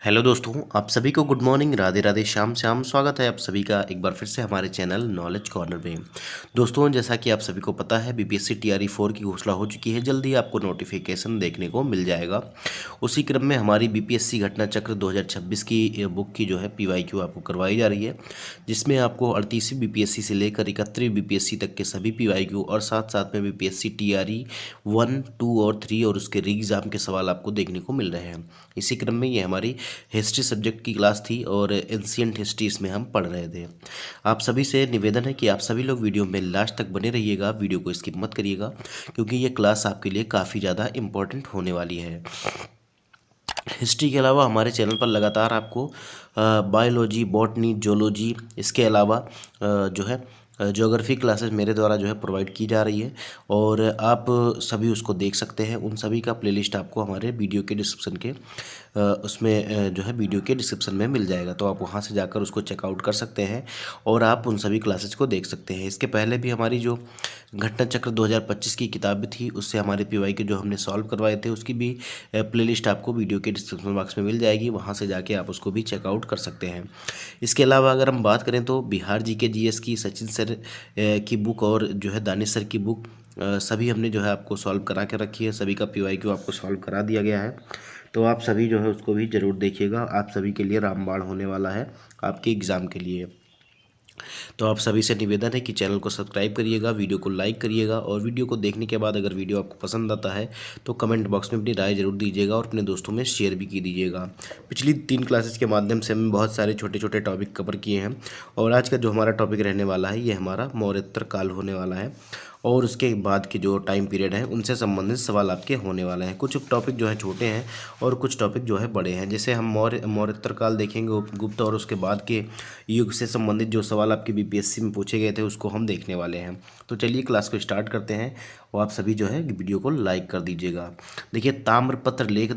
Hello दोस्तों, आप सभी को गुड मॉर्निंग, राधे राधे, श्याम श्याम। स्वागत है आप सभी का एक बार फिर से हमारे चैनल नॉलेज कॉर्नर में। दोस्तों, जैसा कि आप सभी को पता है, बीपीएससी टीआरई 4 की घोषणा हो चुकी है। जल्दी आपको नोटिफिकेशन देखने को मिल जाएगा। उसी क्रम में हमारी बीपीएससी घटना चक्र 2026 की बुक की जो है पीवाईक्यू आपको करवाई जा रही है, जिसमें आपको 38वीं बीपीएससी से लेकर 31वीं बीपीएससी तक के सभी पीवाईक्यू और साथ साथ में बीपीएससी टीआरई 1, 2 और 3 और उसके री एग्ज़ाम के सवाल आपको देखने को मिल रहे हैं। इसी क्रम में ये हमारी हिस्ट्री सब्जेक्ट की क्लास थी और एंशिएंट हिस्ट्री इसमें हम पढ़ रहे थे। आप सभी से निवेदन है कि आप सभी लोग वीडियो में लास्ट तक बने रहिएगा, वीडियो को स्किप मत करिएगा, क्योंकि ये क्लास आपके लिए काफ़ी ज़्यादा इम्पोर्टेंट होने वाली है। हिस्ट्री के अलावा हमारे चैनल पर लगातार आपको बायोलॉजी, बॉटनी, जोलॉजी, इसके अलावा जो है ज्योग्राफी क्लासेस मेरे द्वारा जो है प्रोवाइड की जा रही है और आप सभी उसको देख सकते हैं। उन सभी का प्लेलिस्ट आपको हमारे वीडियो के डिस्क्रिप्शन के उसमें जो है वीडियो के डिस्क्रिप्शन में मिल जाएगा, तो आप वहां से जाकर उसको चेकआउट कर सकते हैं और आप उन सभी क्लासेस को देख सकते हैं। इसके पहले भी हमारी जो घटना चक्र 2025 की किताब थी, उससे हमारे पीवाई के जो हमने सॉल्व करवाए थे, उसकी भी प्लेलिस्ट आपको वीडियो के डिस्क्रिप्शन बॉक्स में मिल जाएगी। वहाँ से जाके आप उसको भी चेकआउट कर सकते हैं। इसके अलावा अगर हम बात करें तो बिहार जीके जीएस की सचिन सर की बुक और जो है दानिश सर की बुक सभी हमने जो है आपको सॉल्व करा के रखी है। सभी का पीवाईक्यू आपको सॉल्व करा दिया गया है, तो आप सभी जो है उसको भी ज़रूर देखिएगा। आप सभी के लिए रामबाण होने वाला है आपके एग्ज़ाम के लिए। तो आप सभी से निवेदन है कि चैनल को सब्सक्राइब करिएगा, वीडियो को लाइक करिएगा और वीडियो को देखने के बाद अगर वीडियो आपको पसंद आता है तो कमेंट बॉक्स में अपनी राय जरूर दीजिएगा और अपने दोस्तों में शेयर भी की दीजिएगा। पिछली 3 क्लासेस के माध्यम से हमने बहुत सारे छोटे छोटे टॉपिक कवर किए हैं और आज का जो हमारा टॉपिक रहने वाला है ये हमारा मौर्योत्तर काल होने वाला है और उसके बाद के जो टाइम पीरियड है उनसे संबंधित सवाल आपके होने वाले हैं। कुछ टॉपिक जो है छोटे हैं और कुछ टॉपिक जो है बड़े हैं। जैसे हम मौर्योत्तर काल देखेंगे, गुप्त और उसके बाद के युग से संबंधित जो सवाल आपके बीपीएससी में पूछे गए थे उसको हम देखने वाले हैं। तो चलिए क्लास को स्टार्ट करते हैं और आप सभी जो है वीडियो को लाइक कर दीजिएगा। देखिए, ताम्रपत्र लेख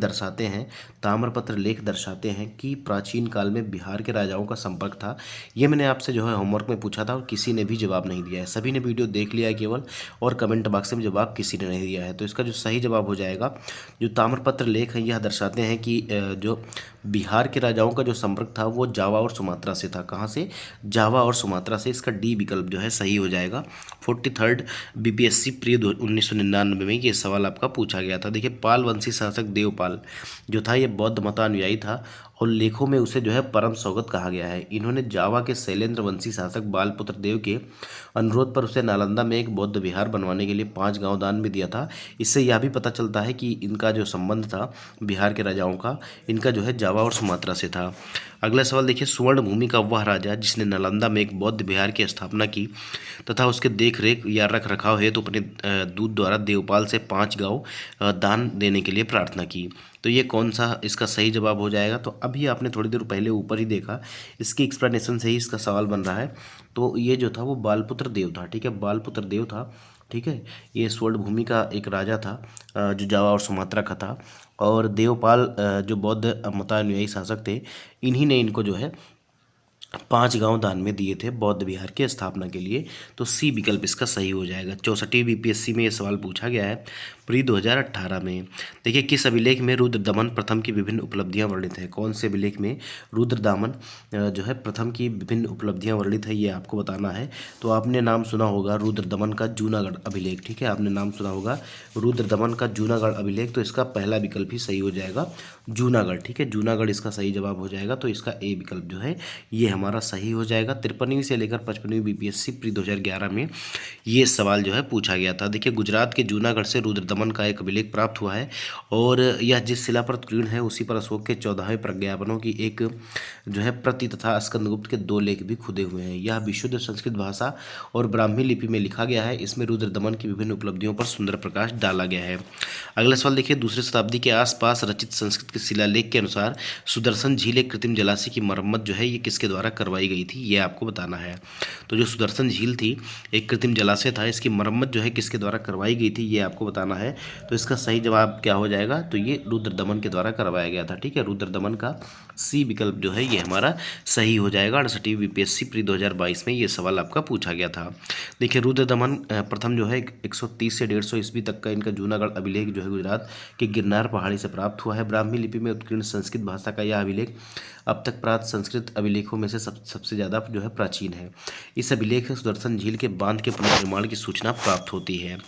दर्शाते हैं कि प्राचीन काल में बिहार के राजाओं का संपर्क था। ये मैंने आपसे जो है होमवर्क में पूछा था और किसी ने भी जवाब नहीं दिया है। सभी ने वीडियो देख लिया है केवल, और कमेंट बॉक्स में जवाब किसी ने नहीं दिया है। तो इसका जो सही जवाब हो जाएगा, जो ताम्रपत्र लेख है यह दर्शाते हैं कि जो बिहार के राजाओं का जो संपर्क था वो जावा और सुमात्रा से था। कहाँ से? जावा और सुमात्रा से। इसका डी विकल्प जो है सही हो जाएगा। 43rd बीपीएससी प्री 1999 में ये सवाल आपका पूछा गया था। देखिए, पाल वंशी शासक देवपाल जो था ये बौद्ध मतानुयायी था और लेखों में उसे जो है परम सौगत कहा गया है। इन्होंने जावा के शैलेंद्र वंशी शासक बालपुत्र देव के अनुरोध पर उसे नालंदा में एक बौद्ध विहार बनवाने के लिए 5 गांव दान में दिया था। इससे यह भी पता चलता है कि इनका जो संबंध था बिहार के राजाओं का, इनका जो है जावा और सुमात्रा से था। अगला सवाल देखिए, स्वर्ण भूमि का वह राजा जिसने नालंदा में एक बौद्ध विहार की स्थापना की तथा उसके देख रेख या रख रखाव हेतु अपने दूत द्वारा देवपाल से 5 गांव दान देने के लिए प्रार्थना की। तो ये कौन सा इसका सही जवाब हो जाएगा? तो अभी आपने थोड़ी देर पहले ऊपर ही देखा, इसकी एक्सप्लेनेशन से ही इसका सवाल बन रहा है। तो ये जो था वो बालपुत्र देव था। ठीक है, बालपुत्र देव था। ठीक है, ये स्वर्ण भूमि का एक राजा था जो जावा और सुमात्रा का था। और देवपाल जो बौद्ध मतानुयायी शासक थे, इन्हीं ने इनको जो है 5 गांव दान में दिए थे बौद्ध विहार की स्थापना के लिए। तो सी विकल्प इसका सही हो जाएगा। 64वीं बीपीएससी में ये सवाल पूछा गया है प्री 2018 में। देखिए, किस अभिलेख में रुद्रदमन प्रथम की विभिन्न उपलब्धियां वर्णित हैं? कौन से अभिलेख में रुद्रदमन जो है प्रथम की विभिन्न उपलब्धियां वर्णित है, ये आपको बताना है। तो आपने नाम सुना होगा रुद्रदमन का जूनागढ़ अभिलेख। ठीक है, आपने नाम सुना होगा रुद्रदमन का जूनागढ़ अभिलेख। तो इसका पहला विकल्प ही सही हो जाएगा, जूनागढ़। ठीक है, जूनागढ़ इसका सही जवाब हो जाएगा। तो इसका ए विकल्प जो है ये हमारा सही हो जाएगा। 53वीं से लेकर 55वीं बीपीएससी प्री 2011 में ये सवाल जो है पूछा गया था। देखिए, गुजरात के जूनागढ़ से रुद्रदमन का एक अभिलेख प्राप्त हुआ है और यह जिस शिला पर उत्कीर्ण है उसी पर अशोक के 14वें प्रज्ञापनों की एक जो है प्रति तथा स्कंदगुप्त के 2 लेख भी खुदे हुए हैं। यह विशुद्ध संस्कृत भाषा और ब्राह्मी लिपि में लिखा गया है। इसमें रुद्रदमन की विभिन्न उपलब्धियों पर सुंदर प्रकाश डाला गया है। अगला सवाल देखिए, दूसरी शताब्दी के आसपास रचित संस्कृत के शिलालेख के अनुसार सुदर्शन झील एक कृत्रिम जलाशय की मरम्मत जो है ये किसके द्वारा करवाई गई थी, ये आपको बताना है। तो जो सुदर्शन झील थी एक कृत्रिम जलाशय था, इसकी मरम्मत जो है किसके द्वारा करवाई गई थी, ये आपको बताना है। तो इसका सही जवाब क्या हो जाएगा, तो ये रुद्रदमन के द्वारा करवाया गया था। ठीक है, रुद्रदमन का सी विकल्प जो है ये हमारा सही हो जाएगा। 68वीं बीपीएससी प्री 2022 में ये सवाल आपका पूछा गया था। देखिए रुद्रदमन प्रथम जो है 130 से 150 ईस्वी तक का इनका जूनागढ़ अभिलेख जो है गुजरात के गिरनार पहाड़ी से प्राप्त हुआ है। ब्राह्मी लिपि में उत्कीर्ण संस्कृत भाषा का यह अभिलेख अब तक प्राप्त संस्कृत अभिलेखों में से सबसे ज़्यादा जो है प्राचीन है। इस अभिलेख से सुदर्शन झील के बांध के पुनर्निर्माण की सूचना प्राप्त होती है।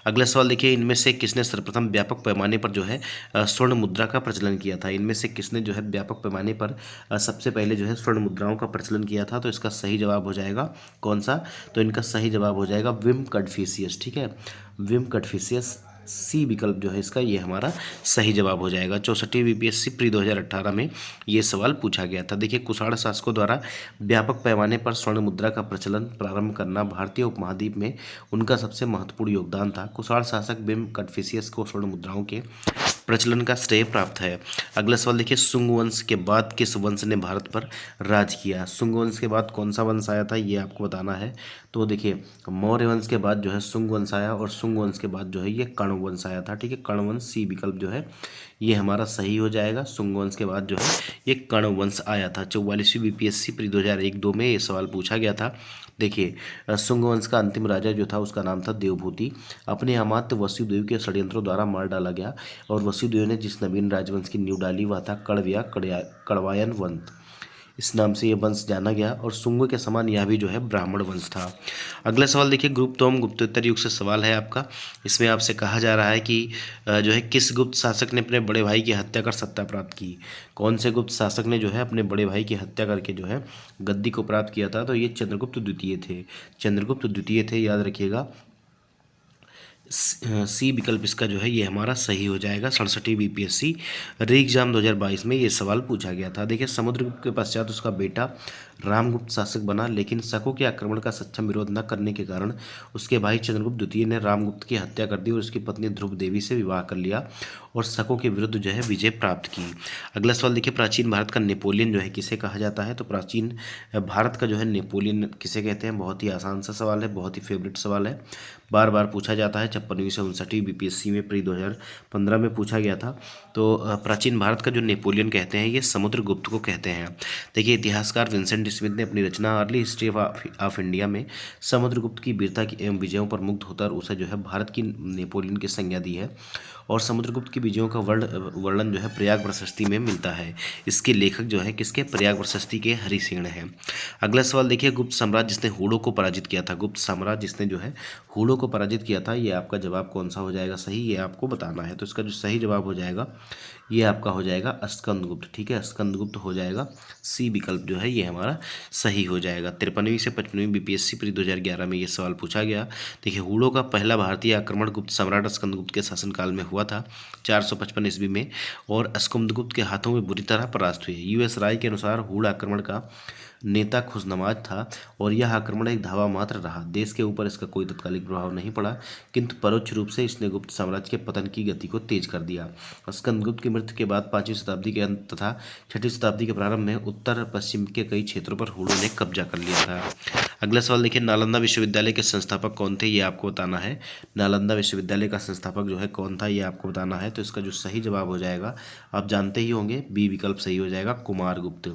अगला सवाल देखिए, इनमें से किसने सर्वप्रथम व्यापक पैमाने पर जो है स्वर्ण मुद्रा का प्रचलन किया था। इनमें से किसने जो है व्यापक पैमाने पर सबसे पहले जो है स्वर्ण मुद्राओं का प्रचलन किया था। तो इसका सही जवाब हो जाएगा कौन सा, तो इनका सही जवाब हो जाएगा विम कडफिसियस। ठीक है, विम कडफिसियस सी विकल्प जो है इसका ये हमारा सही जवाब हो जाएगा। 64वीं बीपीएससी प्री 2018 में ये सवाल पूछा गया था। देखिए कुषाण शासकों द्वारा व्यापक पैमाने पर स्वर्ण मुद्रा का प्रचलन प्रारंभ करना भारतीय उपमहाद्वीप में उनका सबसे महत्वपूर्ण योगदान था। कुषाण शासक बिम कडफिसियस को स्वर्ण मुद्राओं के प्रचलन का श्रेय प्राप्त है। अगला सवाल देखिए, सुंग वंश के बाद किस वंश ने भारत पर राज किया। सुंग वंश के बाद कौन सा वंश आया था, ये आपको बताना है। तो देखिए मौर्य वंश के बाद जो है सुंग वंश आया और सुंग वंश के बाद जो है ये कर्ण वंश आया था। ठीक है, कर्ण वंश सी विकल्प जो है ये हमारा सही हो जाएगा। सुंग वंश के बाद जो है ये कर्ण वंश आया था। 44वीं बीपीएससी प्री 2001-2 में ये सवाल पूछा गया था। देखिए सुंग वंश का अंतिम राजा जो था उसका नाम था देवभूति। अपने अमात्य वसुदेव के षड्यंत्रों द्वारा मार डाला गया और वसुदेव ने जिस नवीन राजवंश की नींव डाली वह था कड़वायन वंश। इस नाम से यह वंश जाना गया और सुंग के समान यह भी जो है ब्राह्मण वंश था। अगला सवाल देखिए, गुप्तोत्तर गुप्तोत्तर युग से सवाल है आपका। इसमें आपसे कहा जा रहा है कि जो है किस गुप्त शासक ने अपने बड़े भाई की हत्या कर सत्ता प्राप्त की। कौन से गुप्त शासक ने जो है अपने बड़े भाई की हत्या करके जो है गद्दी को प्राप्त किया था, तो ये चंद्रगुप्त द्वितीय थे। चंद्रगुप्त द्वितीय थे, याद रखिएगा। सी विकल्प इसका जो है ये हमारा सही हो जाएगा। 67वीं बीपीएससी री एग्जाम 2022 में ये सवाल पूछा गया था। देखिए समुद्रगुप्त के पश्चात उसका बेटा रामगुप्त शासक बना, लेकिन शकों के आक्रमण का सक्षम विरोध न करने के कारण उसके भाई चंद्रगुप्त द्वितीय ने रामगुप्त की हत्या कर दी और उसकी पत्नी ध्रुव देवी से विवाह कर लिया और शकों के विरुद्ध जो है विजय प्राप्त की। अगला सवाल देखिए, प्राचीन भारत का नेपोलियन जो है किसे कहा जाता है। तो प्राचीन भारत का जो है नेपोलियन किसे कहते हैं। बहुत ही आसान सा सवाल है, बहुत ही फेवरेट सवाल है, बार बार पूछा जाता है। 56वीं से 59वीं बीपीएससी में प्री 2015 में पूछा गया था। तो प्राचीन भारत का जो नेपोलियन कहते हैं ये समुद्रगुप्त को कहते हैं। देखिए इतिहासकार विंसेंट स्मिथ ने अपनी रचना अर्ली हिस्ट्री ऑफ इंडिया में समुद्रगुप्त की वीरता की एवं विजयों पर मुग्ध होकर उसे जो है भारत की नेपोलियन की संज्ञा दी है और समुद्रगुप्त की विजयों का वर्णन जो है प्रयाग प्रशस्ति में मिलता है। इसके लेखक जो है किसके, प्रयाग प्रशस्ति के हरिसेन हैं। अगला सवाल देखिए, गुप्त साम्राज्य जिसने हूणों को पराजित किया था। गुप्त साम्राज्य जिसने जो है हूणों को पराजित किया था, ये आपका जवाब कौन सा हो जाएगा सही, ये आपको बताना है। तो इसका जो सही जवाब हो जाएगा ये आपका हो जाएगा स्कंदगुप्त। ठीक है, स्कंदगुप्त हो जाएगा। सी विकल्प जो है ये हमारा सही हो जाएगा। 53वीं से 55वीं बीपीएससी प्री 2011 में ये सवाल पूछा गया। देखिए हूणों का पहला भारतीय आक्रमण गुप्त सम्राट स्कंदगुप्त के शासनकाल में हुआ था 455 ईस्वी में और स्कंदगुप्त के हाथों में बुरी तरह परास्त हुए। यूएस राय के अनुसार हूण आक्रमण का नेता खुशनमाज था और यह आक्रमण एक धावा मात्र रहा। देश के ऊपर इसका कोई तत्कालिक प्रभाव नहीं पड़ा, किंतु परोक्ष रूप से इसने गुप्त साम्राज्य के पतन की गति को तेज कर दिया। स्कंदगुप्त की मृत्यु के बाद 5वीं शताब्दी के अंत तथा 6वीं शताब्दी के प्रारंभ में उत्तर पश्चिम के कई क्षेत्रों पर हूणों ने कब्जा कर लिया था। अगला सवाल देखिए, नालंदा विश्वविद्यालय के संस्थापक कौन थे, ये आपको बताना है। नालंदा विश्वविद्यालय का संस्थापक जो है कौन था, ये आपको बताना है। तो इसका जो सही जवाब हो जाएगा आप जानते ही होंगे, बी विकल्प सही हो जाएगा, कुमारगुप्त।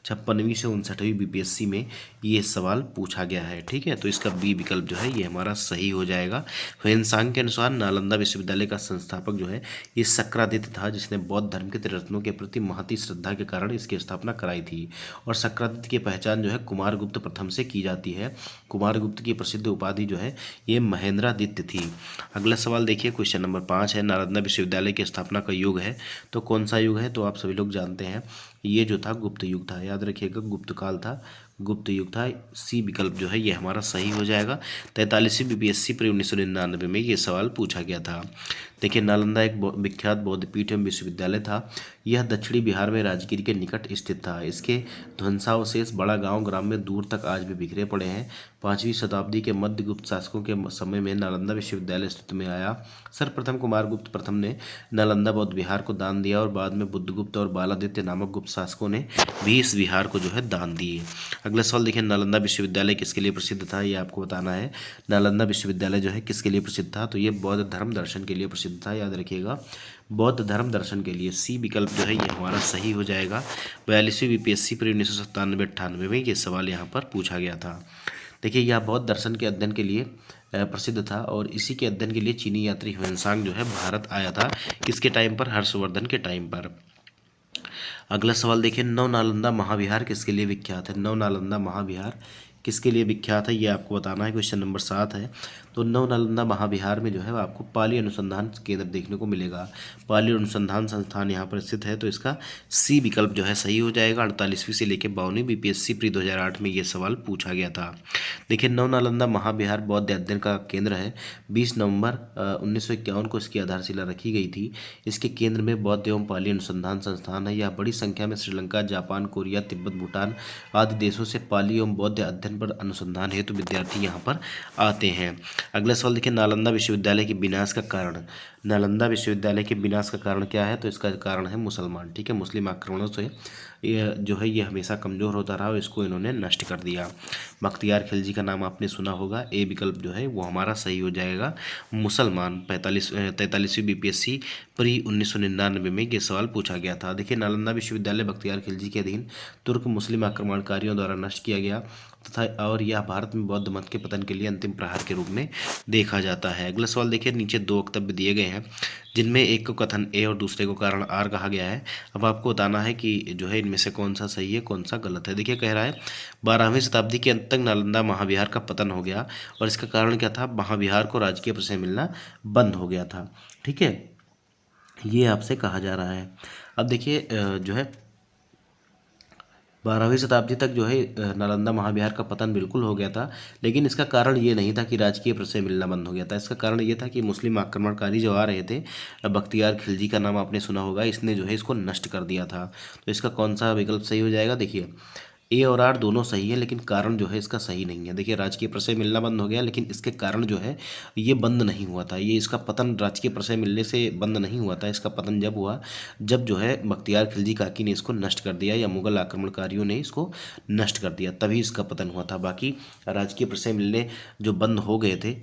56वीं से 59वीं बीपीएससी में ये सवाल पूछा गया है। ठीक है, तो इसका बी विकल्प जो है ये हमारा सही हो जाएगा। ह्वेनसांग के अनुसार नालंदा विश्वविद्यालय का संस्थापक जो है ये शक्रादित्य था, जिसने बौद्ध धर्म के त्रिरत्नों के प्रति महती श्रद्धा के कारण इसकी स्थापना कराई थी। और शक्रादित्य की पहचान जो है कुमारगुप्त प्रथम से की जाती है। कुमारगुप्त की प्रसिद्ध उपाधि जो है ये महेंद्रादित्य थी। अगला सवाल देखिए, क्वेश्चन नंबर 5 है, नालंदा विश्वविद्यालय की स्थापना का युग है तो कौन सा युग है। तो आप सभी लोग जानते हैं ये जो था गुप्त युग था, याद रखिएगा गुप्त काल था। गुप्त युग था। सी विकल्प जो है ये हमारा सही हो जाएगा। 43वीं बीपीएससी प्री 1999 में ये सवाल पूछा गया था। देखिए, नालंदा एक विख्यात बौद्ध पीठ एवं विश्वविद्यालय था। यह दक्षिणी बिहार में राजगीर के निकट स्थित था। इसके ध्वंसावशेष बड़ा गांव ग्राम में दूर तक आज भी बिखरे पड़े हैं। 5वीं शताब्दी के मध्य गुप्त शासकों के समय में नालंदा विश्वविद्यालय अस्तित्व में आया। सर्वप्रथम कुमारगुप्त प्रथम ने नालंदा बौद्ध विहार को दान दिया और बाद में बुद्धगुप्त और बालादित्य नामक गुप्त शासकों ने भी इस विहार को जो है दान दिए। अगला सवाल देखिए, नालंदा विश्वविद्यालय किसके लिए प्रसिद्ध था, ये आपको बताना है। नालंदा विश्वविद्यालय जो है किसके लिए प्रसिद्ध था, तो ये बौद्ध धर्म दर्शन के लिए प्रसिद्ध था, याद रखिएगा, बौद्ध धर्म दर्शन के लिए। सी विकल्प जो है ये हमारा सही हो जाएगा। 42वीं बीपीएससी प्री 1997-98 में ये सवाल यहाँ पर पूछा गया था। देखिए, यह बौद्ध दर्शन के अध्ययन के लिए प्रसिद्ध था और इसी के अध्ययन के लिए चीनी यात्री ह्वेनसांग जो है भारत आया था। किसके टाइम पर, हर्षवर्धन के टाइम पर। अगला सवाल देखिए, नव नालंदा महाविहार किसके लिए विख्यात है। नव नालंदा महाविहार किसके लिए विख्यात है, ये आपको बताना है। क्वेश्चन नंबर 7 है। तो नव नालंदा महाविहार में जो है आपको पाली अनुसंधान केंद्र देखने को मिलेगा। पाली अनुसंधान संस्थान यहाँ पर स्थित है, तो इसका सी विकल्प जो है सही हो जाएगा। 48वीं से लेकर 52वीं बीपीएससी प्री 2008 में ये सवाल पूछा गया था। देखिए, नव नालंदा महाविहार बौद्ध अध्ययन का केंद्र है। 20 नवंबर 1951 को इसकी आधारशिला रखी गई थी। इसके केंद्र में बौद्ध एवं पाली अनुसंधान संस्थान है। यह बड़ी संख्या में श्रीलंका, जापान, कोरिया, तिब्बत, भूटान आदि देशों से पाली एवं बौद्ध अध्ययन पर अनुसंधान हेतु विद्यार्थी यहाँ पर आते हैं। अगला सवाल देखिए, नालंदा विश्वविद्यालय के विनाश का कारण। नालंदा विश्वविद्यालय के विनाश का कारण क्या है, तो इसका कारण है मुसलमान। ठीक है, मुस्लिम आक्रमणों से ये जो है ये हमेशा कमज़ोर होता रहा और इसको इन्होंने नष्ट कर दिया। बख्तियार खिलजी का नाम आपने सुना होगा। ए विकल्प जो है वो हमारा सही हो जाएगा, मुसलमान। 43वीं बीपीएससी प्री 1999 में ये सवाल पूछा गया था। देखिए, नालंदा विश्वविद्यालय बख्तियार खिलजी के अधीन तुर्क मुस्लिम आक्रमणकारियों द्वारा नष्ट किया गया तथा और यह भारत में बौद्ध मत के पतन के लिए अंतिम प्रहार के रूप में देखा जाता है। अगला सवाल देखिए, नीचे 2 वक्तव्य दिए गए हैं जिनमें एक को कथन ए और दूसरे को कारण आर कहा गया है। अब आपको बताना है कि जो है इनमें से कौन सा सही है, कौन सा गलत है। देखिए, कह रहा है 12वीं शताब्दी के अंत तक नालंदा महाविहार का पतन हो गया और इसका कारण क्या था, महाविहार को राजकीय प्रशय मिलना बंद हो गया था। ठीक है, ये आपसे कहा जा रहा है। अब देखिए जो है 12वीं शताब्दी तक जो है नालंदा महाविहार का पतन बिल्कुल हो गया था, लेकिन इसका कारण ये नहीं था कि राजकीय प्रशय मिलना बंद हो गया था। इसका कारण ये था कि मुस्लिम आक्रमणकारी जो आ रहे थे, बख्तियार खिलजी का नाम आपने सुना होगा, इसने जो है इसको नष्ट कर दिया था। तो इसका कौन सा विकल्प सही हो जाएगा, देखिए ए और आर दोनों सही है, लेकिन कारण जो है इसका सही नहीं है। देखिए, राजकीय प्रशय मिलना बंद हो गया, लेकिन इसके कारण जो है ये बंद नहीं हुआ था। ये इसका पतन राजकीय प्रशय मिलने से बंद नहीं हुआ था। इसका पतन जब हुआ जब जो है बख्तियार खिलजी काकी ने इसको नष्ट कर दिया या मुगल आक्रमणकारियों ने इसको नष्ट कर दिया, तभी इसका पतन हुआ था। बाकी राजकीय प्रशय मिलने जो बंद हो गए थे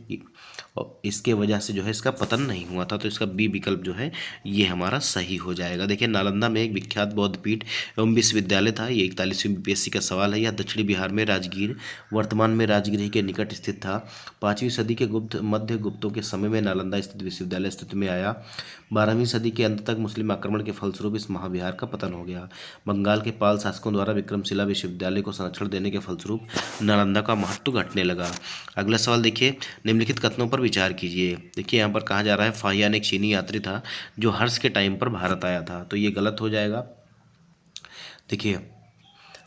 और इसके वजह से जो है इसका पतन नहीं हुआ था। तो इसका बी विकल्प जो है ये हमारा सही हो जाएगा। देखिए, नालंदा में एक विख्यात बौद्ध पीठ एवं विश्वविद्यालय था। ये 41वीं बीपीएससी का सवाल है। यह दक्षिणी बिहार में राजगीर, वर्तमान में राजगीर के निकट स्थित था। 5वीं सदी के मध्य गुप्तों के समय में नालंदा स्थित विश्वविद्यालय अस्तित्व में आया। 12वीं सदी के अंत तक मुस्लिम आक्रमण के फलस्वरूप इस महाविहार का पतन हो गया। बंगाल के पाल शासकों द्वारा विक्रमशिला विश्वविद्यालय को संरक्षण देने के फलस्वरूप नालंदा का महत्व घटने लगा। अगला सवाल देखिए, निम्नलिखित कथनों पर विचार कीजिए। देखिए, यहाँ पर कहा जा रहा है फाहियान एक चीनी यात्री था जो हर्ष के टाइम पर भारत आया था, तो ये गलत हो जाएगा। देखिए,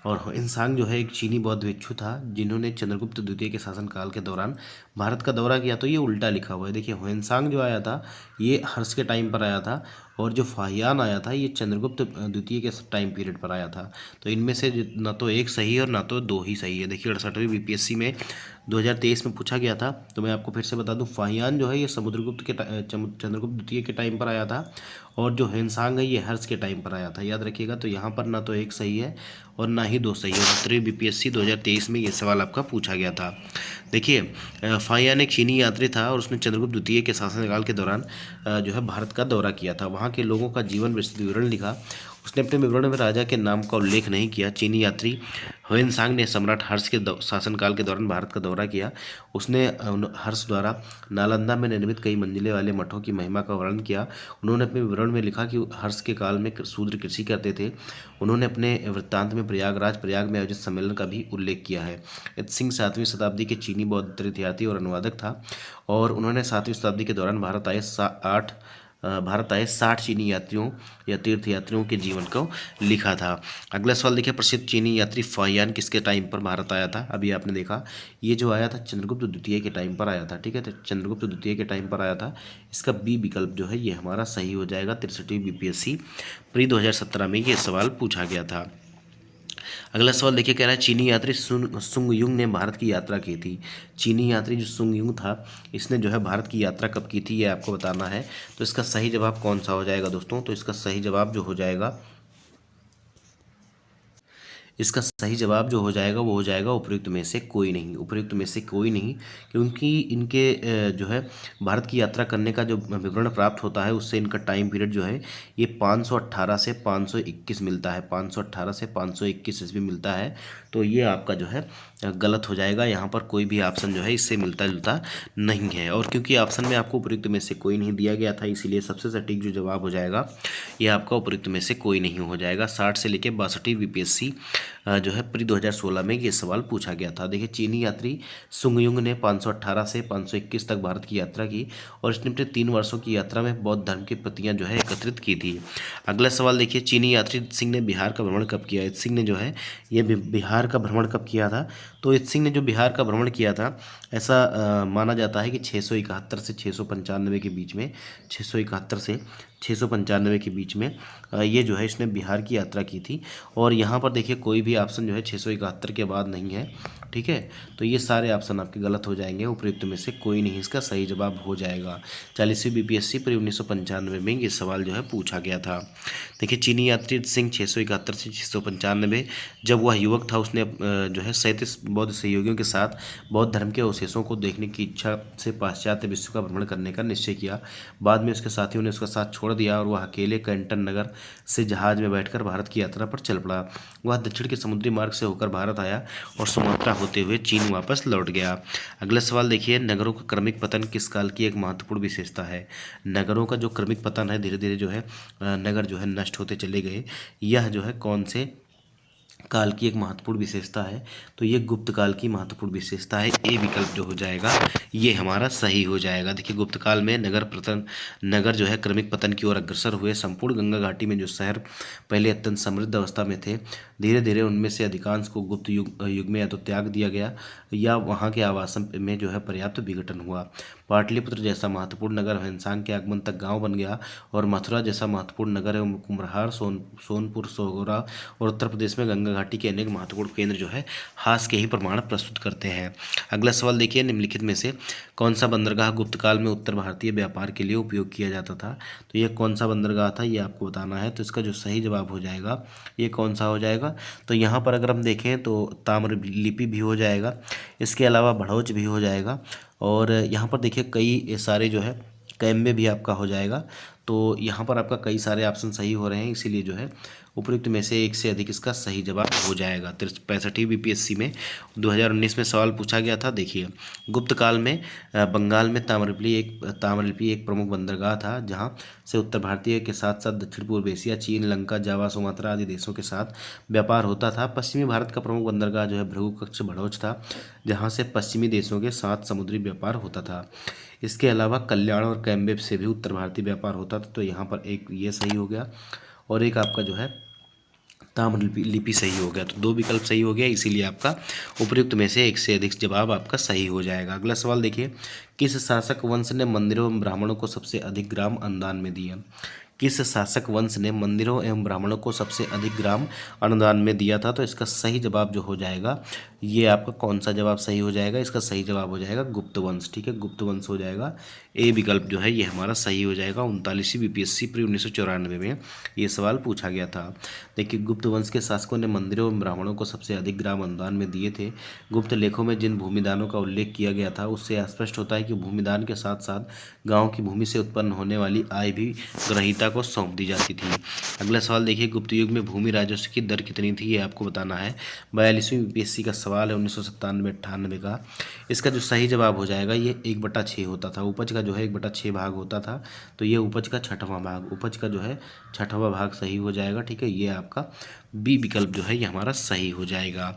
और ह्वेनसांग जो है एक चीनी बौद्ध भिक्षु था जिन्होंने चंद्रगुप्त द्वितीय के शासनकाल के दौरान भारत का दौरा किया, तो ये उल्टा लिखा हुआ है। देखिए, ह्वेनसांग जो आया था ये हर्ष के टाइम पर आया था और जो फाहियान आया था ये चंद्रगुप्त द्वितीय के टाइम पीरियड पर आया था। तो इनमें से ना तो एक सही है और ना तो 2 ही सही है। देखिए, 68वीं बीपीएससी में 2023 में पूछा गया था, तो मैं आपको फिर से बता दूं, फाहियान जो है ये चंद्रगुप्त द्वितीय के टाइम पर आया था और जो ह्वेनसांग है ये हर्ष के टाइम पर आया था, याद रखिएगा। तो यहाँ पर ना तो एक सही है और ना ही 2 सही है। 70वीं बीपीएससी 2023 में ये सवाल आपका पूछा गया था। देखिए, फाहियान एक चीनी यात्री था और उसने चंद्रगुप्त द्वितीय के शासनकाल के दौरान जो है भारत का दौरा किया था। वहाँ के लोगों का जीवन विस्तृत विवरण लिखा। उसने अपने विवरण में राजा के नाम का उल्लेख नहीं किया। चीनी यात्री ह्वेनसांग ने सम्राट हर्ष के शासनकाल के दौरान भारत का दौरा किया। उसने हर्ष द्वारा नालंदा में निर्मित कई मंजिले वाले मठों की महिमा का वर्णन किया। उन्होंने अपने विवरण में लिखा कि हर्ष के काल में शूद्र कृषि करते थे। उन्होंने अपने वृत्तांत में प्रयाग में आयोजित सम्मेलन का भी उल्लेख किया है। इत सिंह 7वीं शताब्दी के चीनी बौद्ध तीर्थयात्री और अनुवादक था और उन्होंने 7वीं शताब्दी के दौरान भारत आए 8 भारत आए 60 चीनी यात्रियों या तीर्थ यात्रियों के जीवन को लिखा था। अगला सवाल देखिए, प्रसिद्ध चीनी यात्री फाहियान किसके टाइम पर भारत आया था? अभी आपने देखा ये जो आया था चंद्रगुप्त द्वितीय के टाइम पर आया था, ठीक है, तो चंद्रगुप्त द्वितीय के टाइम पर आया था। इसका बी विकल्प जो है ये हमारा सही हो जाएगा। 63वीं बीपीएससी प्री 2017 में ये सवाल पूछा गया था। अगला सवाल देखिए, कह रहा है चीनी यात्री सुंगयुंग ने भारत की यात्रा की थी। चीनी यात्री जो सुंगयुंग था इसने जो है भारत की यात्रा कब की थी ये आपको बताना है। तो इसका सही जवाब कौन सा हो जाएगा दोस्तों? तो इसका सही जवाब जो हो जाएगा, इसका सही जवाब जो हो जाएगा वो हो जाएगा उपयुक्त में से कोई नहीं। उपयुक्त में से कोई नहीं, क्योंकि इनके जो है भारत की यात्रा करने का जो विवरण प्राप्त होता है उससे इनका टाइम पीरियड जो है ये 518 से 521 मिलता है। 518 से 521 ईस्वी मिलता है। तो ये आपका जो है गलत हो जाएगा। यहाँ पर कोई भी ऑप्शन जो है इससे मिलता जुलता नहीं है। और क्योंकि ऑप्शन में आपको उपयुक्त में से कोई नहीं दिया गया था, इसीलिए सबसे सटीक जो जवाब हो जाएगा ये आपका उपयुक्त में से कोई नहीं हो जाएगा। 60 से लेकर 62 बीपीएससी जो है प्री 2016 में ये सवाल पूछा गया था। देखिए, चीनी यात्री सुंगयुंग ने 518 से 521 तक भारत की यात्रा की और इसने अपने 3 वर्षों की यात्रा में बौद्ध धर्म की प्रतियां जो है एकत्रित की थी। अगला सवाल देखिए, चीनी यात्री सिंह ने बिहार का भ्रमण कब किया? सिंह ने जो है ये बिहार का भ्रमण कब किया था? तो इत सिंह ने जो बिहार का भ्रमण किया था ऐसा माना जाता है कि 671 से 695 के बीच में, 671 से 695 के बीच में ये जो है इसने बिहार की यात्रा की थी। और यहाँ पर देखिए कोई भी ऑप्शन जो है 671 के बाद नहीं है, ठीक है। तो ये सारे ऑप्शन आपके गलत हो जाएंगे। उपयुक्त में से कोई नहीं इसका सही जवाब हो जाएगा। 40वीं बीपीएससी पर 1995 में ये सवाल जो है पूछा गया था। देखिए, चीनी यात्री सिंह 671 से 695 जब वह युवक था उसने जो है 37 बौद्ध सहयोगियों के साथ बौद्ध धर्म के अवशेषों को देखने की इच्छा से पाश्चात्य विश्व का भ्रमण करने का निश्चय किया। बाद में उसके साथियों ने उसका साथ छोड़ दिया और वह अकेले कैंटन नगर से जहाज में बैठकर भारत की यात्रा पर चल पड़ा। वह दक्षिण के समुद्री मार्ग से होकर भारत आया और सुमात्रा होते हुए चीन वापस लौट गया। अगला सवाल देखिए, नगरों का क्रमिक पतन किस काल की एक महत्वपूर्ण विशेषता है? नगरों का जो क्रमिक पतन है, धीरे धीरे जो है नगर जो है नष्ट होते चले गए, यह जो है कौन से काल की एक महत्वपूर्ण विशेषता है? तो ये गुप्त काल की महत्वपूर्ण विशेषता है। ए विकल्प जो हो जाएगा ये हमारा सही हो जाएगा। देखिए, गुप्त काल में नगर जो है क्रमिक पतन की ओर अग्रसर हुए। संपूर्ण गंगा घाटी में जो शहर पहले अत्यंत समृद्ध अवस्था में थे, धीरे धीरे उनमें से अधिकांश को गुप्त युग में या तो त्याग दिया गया या वहाँ के आवासन में जो है पर्याप्त विघटन हुआ। पाटलिपुत्र जैसा महत्वपूर्ण नगर ह्वेनसांग के आगमन तक गांव बन गया और मथुरा जैसा महत्वपूर्ण नगर एवं कुम्हरार सोनपुर सोगरा और उत्तर प्रदेश में गंगा घाटी के अनेक महत्वपूर्ण केंद्र जो है हास के ही प्रमाण प्रस्तुत करते हैं। अगला सवाल देखिए, निम्नलिखित में से कौन सा बंदरगाह गुप्त काल में उत्तर भारतीय व्यापार के लिए उपयोग किया जाता था? तो ये कौन सा बंदरगाह था ये आपको बताना है। तो इसका जो सही जवाब हो जाएगा ये कौन सा हो जाएगा? तो यहाँ पर अगर हम देखें तो ताम्रलिपि भी हो जाएगा, इसके अलावा भड़ोच भी हो जाएगा और यहाँ पर देखिए कई सारे जो है कैम्बे भी आपका हो जाएगा। तो यहाँ पर आपका कई सारे ऑप्शन सही हो रहे हैं, इसीलिए जो है उपयुक्त में से एक से अधिक इसका सही जवाब हो जाएगा। 65वीं बीपीएससी में 2019 में सवाल पूछा गया था। देखिए, गुप्त काल में बंगाल में ताम्रलिपि एक प्रमुख बंदरगाह था जहाँ से उत्तर भारतीय के साथ साथ दक्षिण पूर्व एशिया, चीन, लंका, जावा, सुमात्रा आदि देशों के साथ व्यापार होता था। पश्चिमी भारत का प्रमुख बंदरगाह जो है भृगुकक्ष भड़ोच था, जहाँ से पश्चिमी देशों के साथ समुद्री व्यापार होता था। इसके अलावा कल्याण और कैम्बे से भी उत्तर भारतीय व्यापार होता था। तो यहाँ पर एक ये सही हो गया और एक आपका जो है ताम्रलिपि सही हो गया। तो दो विकल्प सही हो गया, इसीलिए आपका उपयुक्त में से एक से अधिक जवाब आपका सही हो जाएगा। अगला सवाल देखिए, किस शासक वंश ने मंदिरों एवं ब्राह्मणों को सबसे अधिक ग्राम अनुदान में दिया? किस शासक वंश ने मंदिरों एवं ब्राह्मणों को सबसे अधिक ग्राम अनुदान में दिया था? तो इसका सही जवाब जो हो जाएगा ये आपका कौन सा जवाब सही हो जाएगा? इसका सही जवाब हो जाएगा गुप्त वंश, ठीक है, गुप्त वंश हो जाएगा। ए विकल्प जो है ये हमारा सही हो जाएगा। 39वीं बीपीएससी प्री 1994 में ये सवाल पूछा गया था। देखिए, गुप्त वंश के शासकों ने मंदिरों एवं ब्राह्मणों को सबसे अधिक ग्राम अनुदान में दिए थे। गुप्त लेखों में जिन भूमिदानों का उल्लेख किया गया था उससे स्पष्ट होता है कि भूमिदान के साथ साथ गाँव की भूमि से उत्पन्न होने वाली आय भी ग्रहीता को सौंप दी जाती थी। अगला सवाल देखिए, गुप्त युग में भूमि राजस्व की दर कितनी थी ये आपको बताना है। 42वीं बीपीएससी का सवाल है 1997-98 का। इसका जो सही जवाब हो जाएगा ये 1/6 होता था। उपज का जो है 1/6 भाग होता था, तो ये उपज का छठवां भाग, उपज का जो है छठवां भाग सही हो जाएगा, ठीक है। ये आपका बी विकल्प जो है ये हमारा सही हो जाएगा।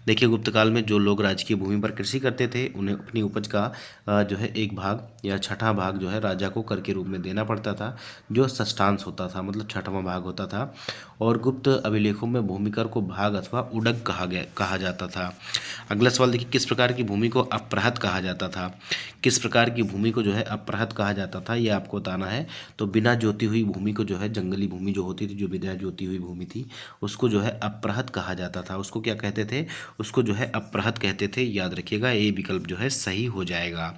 देखिए गुप्त काल में जो लोग राजकीय भूमि पर कृषि करते थे उन्हें अपनी उपज का जो है एक भाग या छठा भाग जो है राजा को कर के रूप में देना पड़ता था, जो षष्ठांश होता था, मतलब छठवां भाग होता था। और गुप्त अभिलेखों में भूमि कर को भाग अथवा उडक कहा जाता था। अगला सवाल देखिए, किस प्रकार की भूमि को अप्रहत कहा जाता था? किस प्रकार की भूमि को जो है अप्रहत कहा जाता था, ये आपको बताना है। तो बिना जोती हुई भूमि को जो है, जंगली भूमि जो होती थी, जो बिना जोती हुई भूमि थी, उसको जो है अप्रहत कहा जाता था। उसको क्या कहते थे? उसको जो है अप्रहत कहते थे। याद रखिएगा, ए विकल्प जो है सही हो जाएगा।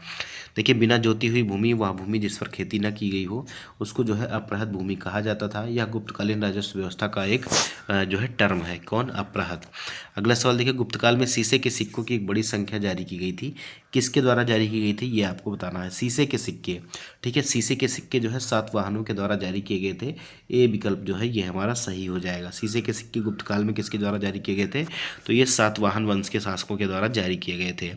देखिए बिना जोती हुई भूमि, वह भूमि जिस पर खेती न की गई हो, उसको जो है अप्रहत भूमि कहा जाता था। यह गुप्तकालीन राजस्व व्यवस्था का एक जो है टर्म है। कौन? अप्रहत। अगला सवाल देखिए, गुप्तकाल में शीशे के सिक्कों की एक बड़ी संख्या जारी की गई थी। किसके द्वारा जारी की गई थी, ये आपको बताना है। शीशे के सिक्के, ठीक है, शीशे के सिक्के जो है सातवाहनों के द्वारा जारी किए गए थे। ए विकल्प जो है ये हमारा सही हो जाएगा। शीशे के सिक्के गुप्तकाल में किसके द्वारा जारी किए गए थे? तो ये सातवाहन वंश के शासकों के द्वारा जारी किए गए थे।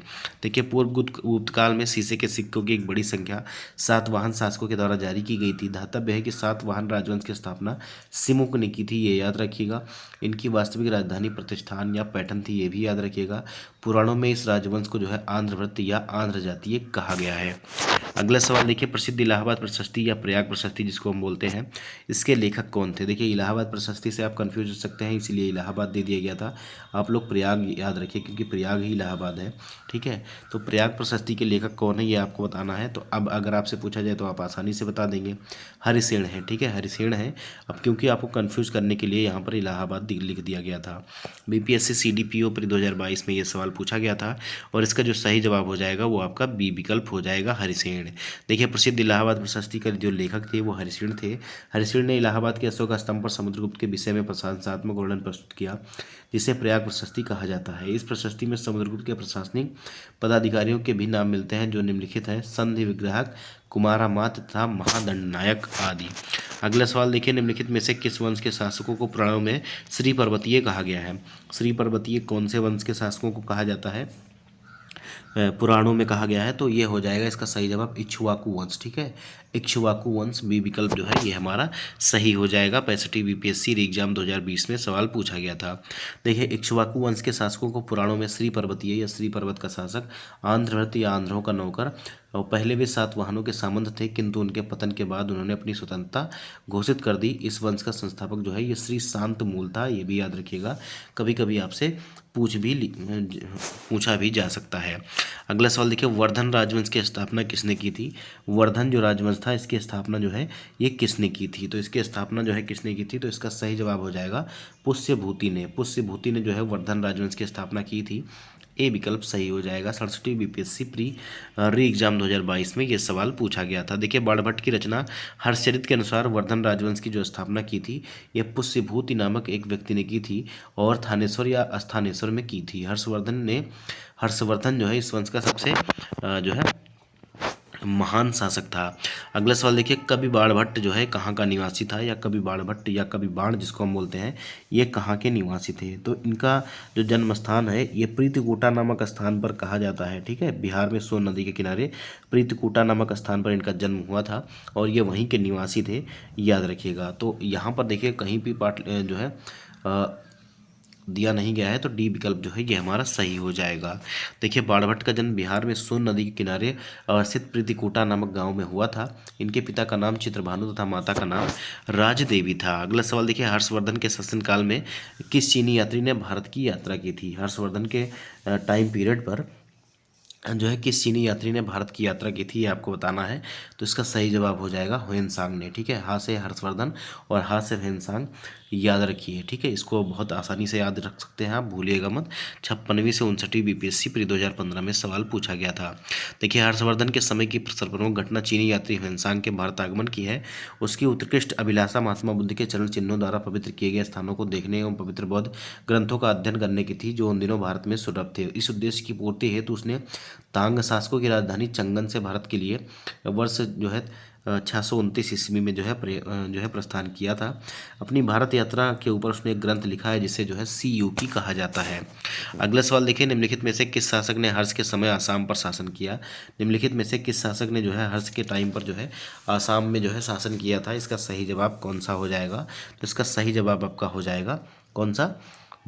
देखिए पूर्व गुप्तकाल में शीशे के सिक्कों की एक बड़ी संख्या सातवाहन शासकों के द्वारा जारी की गई थी। धातव्य है कि सातवाहन राजवंश की स्थापना सिमुक ने की थी, ये याद रखिएगा। इनकी वास्तविक राजधानी प्रतिष्ठान या पैठन थी, ये भी याद रखिएगा। पुराणों में इस राजवंश को जो है आंध्रवृत्त या आंध्र जातीय कहा गया है। अगला सवाल देखिए, प्रसिद्ध इलाहाबाद प्रशस्ति या प्रयाग प्रशस्ति जिसको हम बोलते हैं, इसके लेखक कौन थे? देखिए इलाहाबाद प्रशस्ति से आप कंफ्यूज हो सकते हैं, इसीलिए इलाहाबाद दे दिया गया था। आप लोग प्रयाग याद रखिए, क्योंकि प्रयाग ही इलाहाबाद है, ठीक है। तो प्रयाग प्रशस्ति के लेखक कौन है, ये आपको बताना है। तो अब अगर आपसे पूछा जाए तो आप आसानी से बता देंगे, हरिसेन है, ठीक है, हरिसेन है। अब क्योंकि आपको कंफ्यूज करने के लिए यहाँ पर इलाहाबाद लिख दिया गया था। बीपीएससी सीडीपीओ प्री 2022 में ये सवाल पूछा गया था, और इसका जो सही जवाब हो जाएगा वो आपका बी विकल्प हो जाएगा, हरिसेन। देखिए प्रसिद्ध इलाहाबाद प्रशस्ति के जो लेखक थे वो हरिसेन थे। हरिसेन ने इलाहाबाद के अशोक स्तंभ पर समुद्रगुप्त के विषय में प्रशंसात्मक वर्णन प्रस्तुत किया, जिसे प्रयाग प्रशस्ति कहा जाता है। इस प्रशस्ति में समुद्रगुप्त के प्रशासनिक पदाधिकारियों के भी नाम मिलते हैं, जो निम्नलिखित हैं: संधि विग्राहक, कुमारामात्य तथा महादंडनायक आदि। अगला सवाल देखिए, निम्नलिखित में से किस वंश के शासकों को पुराणों में श्री पर्वतीय कहा गया है? श्री पर्वतीय कौन से वंश के शासकों को कहा जाता है, पुराणों में कहा गया है? तो ये हो जाएगा इसका सही जवाब इक्ष्वाकु वंश, ठीक है। इक्ष्वाकु वंश बी विकल्प जो है ये हमारा सही हो जाएगा। 65 बीपीएससी एग्जाम 2020 में सवाल पूछा गया था। देखिए इक्ष्वाकु वंश के शासकों को पुराणों में श्री पर्वतीय या श्री पर्वत का शासक, आंध्रवृत्त या आंध्रों का नौकर, और पहले वे सातवाहनों के सामंत थे, किंतु उनके पतन के बाद उन्होंने अपनी स्वतंत्रता घोषित कर दी। इस वंश का संस्थापक जो है ये श्री शांत मूल था, ये भी याद रखिएगा। कभी कभी आपसे पूछा भी जा सकता है। अगला सवाल देखिए, वर्धन राजवंश की स्थापना किसने की थी? वर्धन जो राजवंश था इसकी स्थापना जो है ये किसने की थी? तो इसकी स्थापना जो है किसने की थी? तो इसका सही जवाब हो जाएगा पुष्यभूति ने। पुष्यभूति ने जो है वर्धन राजवंश की स्थापना की थी। ए विकल्प सही हो जाएगा। 67 बीपीएससी री एग्जाम 2022 में ये सवाल पूछा गया था। देखिए बाणभट्ट की रचना हर्षचरित के अनुसार वर्धन राजवंश की जो स्थापना की थी ये पुष्यभूति नामक एक व्यक्ति ने की थी, और थानेश्वर या स्थानेश्वर में की थी। हर्षवर्धन जो है इस वंश का सबसे जो है महान शासक था। अगला सवाल देखिए, कवि बाणभट्ट जो है कहाँ का निवासी था, या कवि बाणभट्ट या कवि बाण जिसको हम बोलते हैं, ये कहाँ के निवासी थे? तो इनका जो जन्म स्थान है ये प्रीतिकूटा नामक स्थान पर कहा जाता है, ठीक है। बिहार में सोन नदी के किनारे प्रीतिकूटा नामक स्थान पर इनका जन्म हुआ था, और ये वहीं के निवासी थे, याद रखिएगा। तो यहाँ पर देखिए कहीं भी पाठ जो है दिया नहीं गया है, तो डी विकल्प जो है ये हमारा सही हो जाएगा। देखिए बाणभट्ट का जन्म बिहार में सोन नदी के किनारे अवस्थित प्रीतिकूटा नामक गांव में हुआ था। इनके पिता का नाम चित्रभानु तथा माता का नाम राजदेवी था। अगला सवाल देखिए, हर्षवर्धन के शासनकाल में किस चीनी यात्री ने भारत की यात्रा की थी? हर्षवर्धन के टाइम पीरियड पर जो है किस चीनी यात्री ने भारत की यात्रा की थी, ये आपको बताना है। तो इसका सही जवाब हो जाएगा ह्वेनसांग ने, ठीक है। हा से हर्षवर्धन और हा से ह्वेनसांग याद रखिए, ठीक है। इसको बहुत आसानी से याद रख सकते हैं आप, भूलिएगा मत। 56वीं से 59वीं बीपीएससी प्री 2015 में सवाल पूछा गया था। देखिए हर्षवर्धन के समय की सर्वप्रमुख घटना चीनी यात्री ह्वेनसांग के भारत आगमन की है। उसकी उत्कृष्ट अभिलाषा महात्मा बुद्ध के चरण चिन्हों द्वारा पवित्र किए गए स्थानों को देखने एवं पवित्र बौद्ध ग्रंथों का अध्ययन करने की थी, जो उन दिनों भारत में सुलभ थे। इस उद्देश्य की पूर्ति हेतु उसने तांग शासकों की राजधानी चंगन से भारत के लिए वर्ष जो है 629 ईस्वी में जो है प्रस्थान किया था। अपनी भारत यात्रा के ऊपर उसने एक ग्रंथ लिखा है, जिसे जो है सीयूकी कहा जाता है। अगला सवाल देखिए, निम्नलिखित में से किस शासक ने हर्ष के समय आसाम पर शासन किया? निम्नलिखित में से किस शासक ने जो है हर्ष के टाइम पर जो है आसाम में जो है शासन किया था? इसका सही जवाब कौन सा हो जाएगा? तो इसका सही जवाब आपका हो जाएगा कौन सा,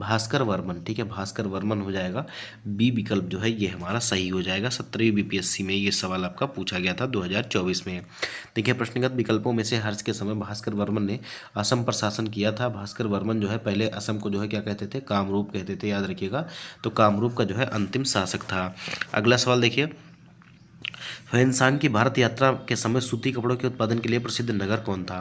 भास्कर वर्मन। ठीक है, भास्कर वर्मन हो जाएगा। बी विकल्प जो है ये हमारा सही हो जाएगा। 17वीं बीपीएससी में ये सवाल आपका पूछा गया था 2024 में। देखिए, प्रश्नगत विकल्पों में से हर्ष के समय भास्कर वर्मन ने असम पर शासन किया था। भास्कर वर्मन जो है पहले असम को जो है क्या कहते थे, कामरूप कहते थे, याद रखिएगा। तो कामरूप का जो है अंतिम शासक था। अगला सवाल देखिए, ह्वेनसांग की भारत यात्रा के समय सूती कपड़ों के उत्पादन के लिए प्रसिद्ध नगर कौन था।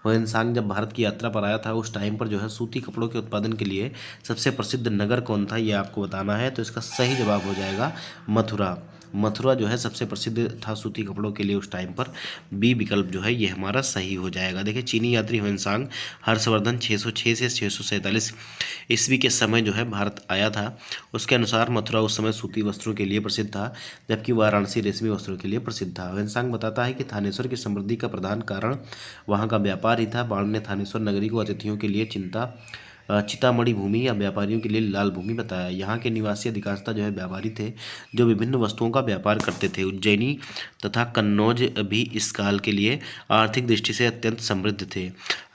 ह्वेनसांग जब भारत की यात्रा पर आया था उस टाइम पर जो है सूती कपड़ों के उत्पादन के लिए सबसे प्रसिद्ध नगर कौन था, ये आपको बताना है। तो इसका सही जवाब हो जाएगा मथुरा। मथुरा जो है सबसे प्रसिद्ध था सूती कपड़ों के लिए उस टाइम पर। बी विकल्प जो है ये हमारा सही हो जाएगा। देखिए, चीनी यात्री ह्वेनसांग हर्षवर्धन 606 से 647 ईस्वी के समय जो है भारत आया था। उसके अनुसार मथुरा उस समय सूती वस्त्रों के लिए प्रसिद्ध था, जबकि वाराणसी रेशमी वस्त्रों के लिए प्रसिद्ध था। ह्वेनसांग बताता है कि थानेश्वर की समृद्धि का प्रधान कारण वहाँ का व्यापार ही था। बाण ने थानेश्वर नगरी को अतिथियों के लिए चितामणि भूमि या व्यापारियों के लिए लाल भूमि बताया। यहाँ के निवासी अधिकांशतः जो है व्यापारी थे जो विभिन्न वस्तुओं का व्यापार करते थे। उज्जैनी तथा कन्नौज भी इस काल के लिए आर्थिक दृष्टि से अत्यंत समृद्ध थे।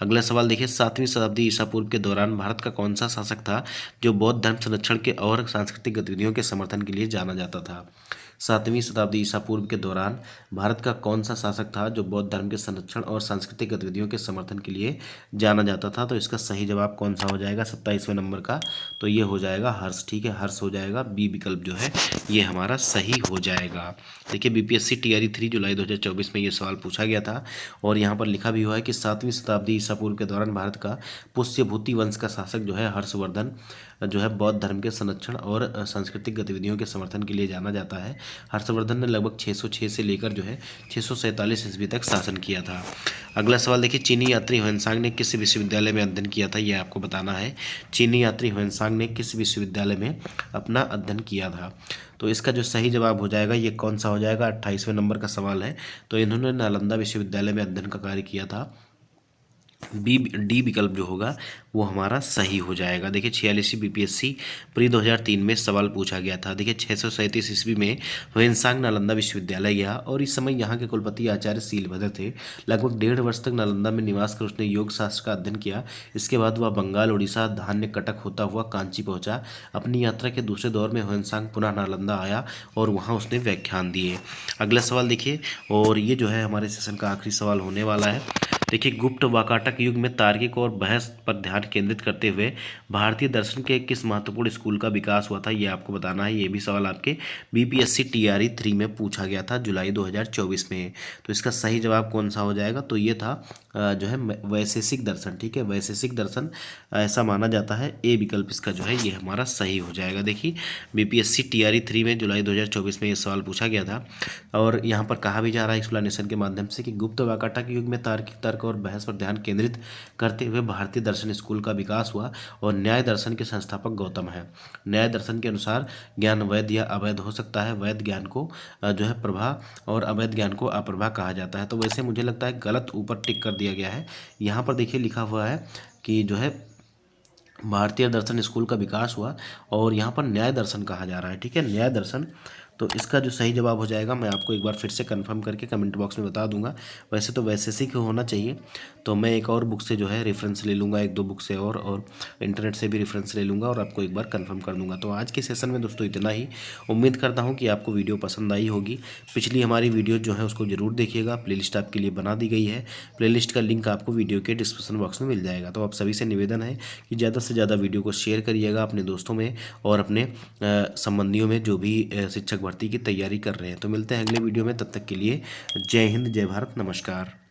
अगला सवाल देखिए, 7वीं शताब्दी ईसा पूर्व के दौरान भारत का कौन सा शासक था जो बौद्ध धर्म संरक्षण के और सांस्कृतिक गतिविधियों के समर्थन के लिए जाना जाता था। 7वीं शताब्दी ईसा पूर्व के दौरान भारत का कौन सा शासक था जो बौद्ध धर्म के संरक्षण और सांस्कृतिक गतिविधियों के समर्थन के लिए जाना जाता था। तो इसका सही जवाब कौन सा हो जाएगा 27वें नंबर का, तो ये हो जाएगा हर्ष। ठीक है, हर्ष हो जाएगा। बी विकल्प जो है ये हमारा सही हो जाएगा। देखिए, बीपीएससी टीआरई 3 जुलाई 2024 में ये सवाल पूछा गया था और यहाँ पर लिखा भी हुआ है कि 7वीं शताब्दी ईसा पूर्व के दौरान भारत का पुष्यभूति वंश का शासक जो है हर्षवर्धन जो है बौद्ध धर्म के संरक्षण और सांस्कृतिक गतिविधियों के समर्थन के लिए जाना जाता है। हर्षवर्धन ने लगभग 606 से लेकर जो है 647 ईस्वी तक शासन किया था। अगला सवाल देखिए, चीनी यात्री ह्वेनसांग ने किस विश्वविद्यालय में अध्ययन किया था, यह आपको बताना है। चीनी यात्री ह्वेनसांग ने किस विश्वविद्यालय में अपना अध्ययन किया था। तो इसका जो सही जवाब हो जाएगा ये कौन सा हो जाएगा, 28वें नंबर का सवाल है। तो इन्होंने नालंदा विश्वविद्यालय में अध्ययन का कार्य किया था। डी विकल्प जो होगा वो हमारा सही हो जाएगा। देखिए, 46वीं बीपीएससी प्री 2003 में सवाल पूछा गया था। देखिए, 637 ईस्वी में ह्वेनसांग नालंदा विश्वविद्यालय गया और इस समय यहाँ के कुलपति आचार्य शीलभद्र थे। लगभग 1.5 वर्ष तक नालंदा में निवास कर उसने योग शास्त्र का अध्ययन किया। इसके बाद वह बंगाल, उड़ीसा, धान्य कटक होता हुआ कांची पहुंचा। अपनी यात्रा के दूसरे दौर में ह्वेनसांग पुनः नालंदा आया और वहाँ उसने व्याख्यान दिए। अगला सवाल देखिए, और ये जो है हमारे सेशन का आखिरी सवाल होने वाला है। देखिए, गुप्त वाकाटक युग में तार्किक और बहस पर ध्यान केंद्रित करते हुए भारतीय दर्शन के किस महत्वपूर्ण स्कूल का विकास हुआ था, ये आपको बताना है। ये भी सवाल आपके बीपीएससी टीआरई 3 में पूछा गया था जुलाई 2024 में। तो इसका सही जवाब कौन सा हो जाएगा, तो ये था जो है वैशेषिक दर्शन। ठीक है, वैशेषिक दर्शन ऐसा माना जाता है। ए विकल्प इसका जो है ये हमारा सही हो जाएगा। देखिए, बीपीएससी टीआरई 3 में जुलाई 2024 में ये सवाल पूछा गया था और यहाँ पर कहा भी जा रहा है एक्सप्लेनेशन के माध्यम से कि गुप्त वाकाटक युग में तार्किक तर्क और बहस पर ध्यान केंद्रित करते हुए भारतीय दर्शन स्कूल का विकास हुआ और न्याय दर्शन के संस्थापक गौतम है। न्याय दर्शन के अनुसार ज्ञान वैध या अवैध हो सकता है। वैध ज्ञान को जो है प्रभा और अवैध ज्ञान को अप्रभा कहा जाता है। तो वैसे मुझे लगता है गलत ऊपर टिक कर दिया गया है। यहाँ पर देखिए लिखा हुआ है कि जो है भारतीय दर्शन स्कूल का विकास हुआ और यहाँ पर न्याय दर्शन कहा जा रहा है। ठीक है, न्याय दर्शन। तो इसका जो सही जवाब हो जाएगा मैं आपको एक बार फिर से कंफर्म करके कमेंट बॉक्स में बता दूंगा। वैसे तो वैशेषिक होना चाहिए, तो मैं एक और बुक से जो है रेफरेंस ले लूँगा, 1-2 बुक से और इंटरनेट से भी रेफरेंस ले लूँगा और आपको एक बार कंफर्म कर दूंगा। तो आज के सेशन में दोस्तों इतना ही। उम्मीद करता हूँ कि आपको वीडियो पसंद आई होगी। पिछली हमारी वीडियो जो है उसको ज़रूर देखिएगा, प्लेलिस्ट आपके लिए बना दी गई है। प्लेलिस्ट का लिंक आपको वीडियो के डिस्क्रिप्शन बॉक्स में मिल जाएगा। तो आप सभी से निवेदन है कि ज़्यादा से ज़्यादा वीडियो को शेयर करिएगा अपने दोस्तों में और अपने संबंधियों में जो भी शिक्षक भर्ती की तैयारी कर रहे हैं। तो मिलते हैं अगले वीडियो में, तब तक के लिए जय हिंद, जय भारत, नमस्कार।